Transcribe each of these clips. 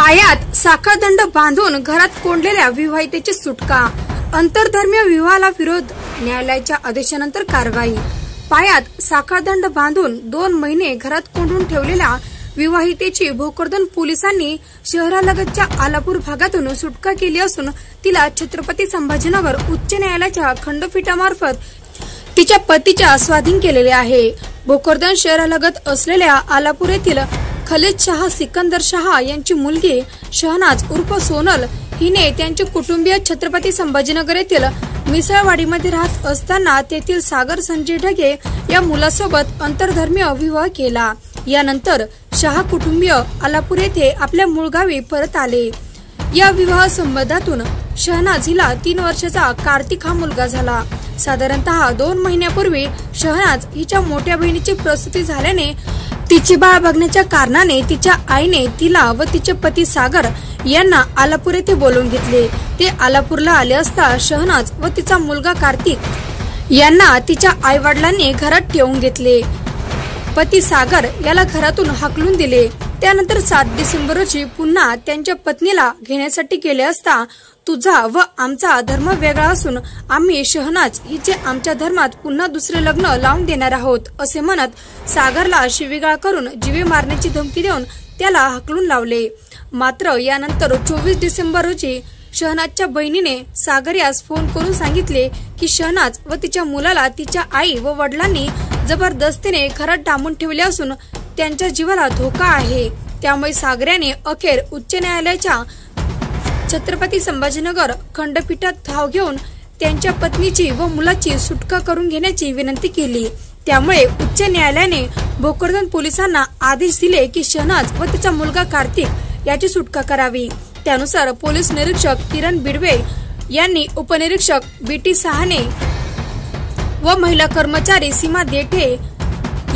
पायात साखळदंड बांधून घरात कोंडलेल्या विवाहितेची सुटका। आंतरधर्मीय विवाहाला विरोध, न्यायालयाच्या आदेशानंतर कारवाई। पायात साखळदंड बांधून 2 महिने घरात कोंडून ठेवलेल्या विवाहितेची भोकरदन पोलिसांनी शहरालगतच्या आलापूर भागातून सुटका केली असून तिला छत्रपती संभाजीनगर उच्च न्यायालयाच्या खंडपीठामार्फत तिच्या पतीच्या स्वाधीन केलेले आहे। भोकरदन शहरालगत असलेल्या आलापूर येथील खलीद शाह सिकंदर शाह यांची मुलगी शहनाज उर्फ सोनल हिने त्यांचे कुटुंबीय छत्रपती संभाजीनगर येथील मिसळवाडीमध्ये राहत असताना तेथील सागर संजय ढगे या मुलासोबत आंतरधर्मीय विवाह केला। यानंतर शाह कुटुंबीय आलापूर येथे आपल्या मूळ गावी परत आले। या विवाह संबंधातून शहनाज हिला 3 वर्षाचा कार्तिक हा मुलगा झाला। साधारणतः 2 महिन्यापूर्वी शहनाज हिच्या मोठ्या बहिणीची प्रसूती झाल्याने तिचे बाळ बघण्याच्या कारणाने तिच्या आईने तिला व तिचे पती सागर यांना आलापूर येथे बोलवून घेतले। ते आलापूरला आले असता शहनाज व तिचा मुलगा कार्तिक यांना तिच्या आई वडिलांनी घरात ठेवून घेतले। पती सागर याला घरातून हाकलून दिले। त्यानंतर 7 डिसेंबर रोजी पुन्हा त्यांच्या पत्नीला घेण्यासाठी गेले असता तुझा व आमचा धर्म वेगळा असून आम्ही शहनाज हिचे आमच्या धर्मात पुन्हा दुसरे लग्न लावून देणार आहोत असे म्हणत सागरला शिवीगाळ करून जीवे मारण्याची धमकी देऊन त्याला हाकलून लावले। मात्र यानंतर 24 डिसेंबर रोजी शहनाजच्या बहिणीने सागर यास फोन करून सांगितले की शहनाज व तिच्या मुलाला तिच्या आई व वडिलांनी जबरदस्तीने घरात डांबून ठेवले असून त्यांच्या जीवाला धोका आहे। त्यामुळे सागऱ्याने अखेर उच्च न्यायालयाच्या छत्रपती संभाजीनगर खंडपीठात धाव घेऊन त्यांच्या पत्नीची व मुलाची सुटका करून घेण्याची विनंती केली। त्यामुळे उच्च न्यायालयाने भोकरदन पोलिसांना आदेश दिले की शहनाज व तिचा मुलगा कार्तिक याची सुटका करावी। त्यानुसार पोलीस निरीक्षक किरण बिडवे यांनी उपनिरीक्षक बीटी सहाने व महिला कर्मचारी सीमा देठे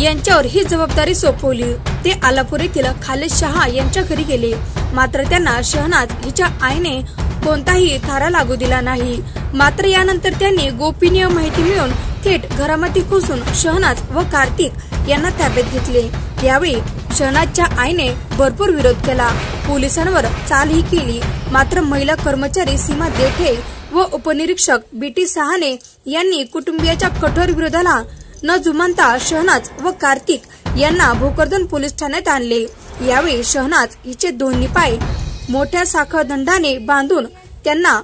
यांच्यावर ही जबाबदारी सोपवली। ते आलापूर येथील खालीद शाह यांच्या घरी गेले। मात्र त्यांना शहनाज हिच्या आईने कोणताही थारा लागू दिला नाही। मात्र यानंतर त्यांनी गोपनीय माहिती मिळून थेट घरामध्ये घुसून शहनाज व कार्तिक यांना ताब्यात घेतले। यावेळी शहनाजच्या आईने भरपूर विरोध केला, पोलिसांवर चालही केली। मात्र महिला कर्मचारी सीमा देठे व उपनिरीक्षक बीटी सहाने यांनी कुटुंबियाच्या कठोर विरोधाला न जुमानता शहनाज व कार्तिक यांना भोकरदन पोलीस ठाण्यात आणले। यावेळी शहनाज हिचे दोन्ही पाय मोठ्या साखळदंडाने बांधून त्यांना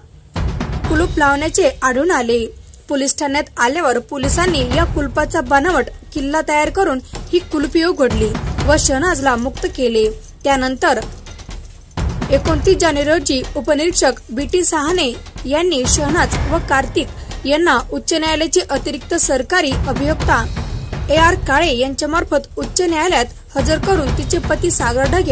कुलूप लावण्याचे आढळून आले। पोलीस ठाण्यात आल्यावर पोलिसांनी या कुलपाचा बनावट किल्ला तयार करून ही कुलपी उघडली व शहनाजला मुक्त केले। त्यानंतर 29 जानेवारी रोजी उपनिरीक्षक बीटी सहाने यांनी शहनाज व कार्तिक यांना उच्च न्यायालयाचे अतिरिक्त सरकारी अभियोक्ता AR काळे यांच्यामार्फत उच्च न्यायालयात हजर करून तिचे पती सागर ढगे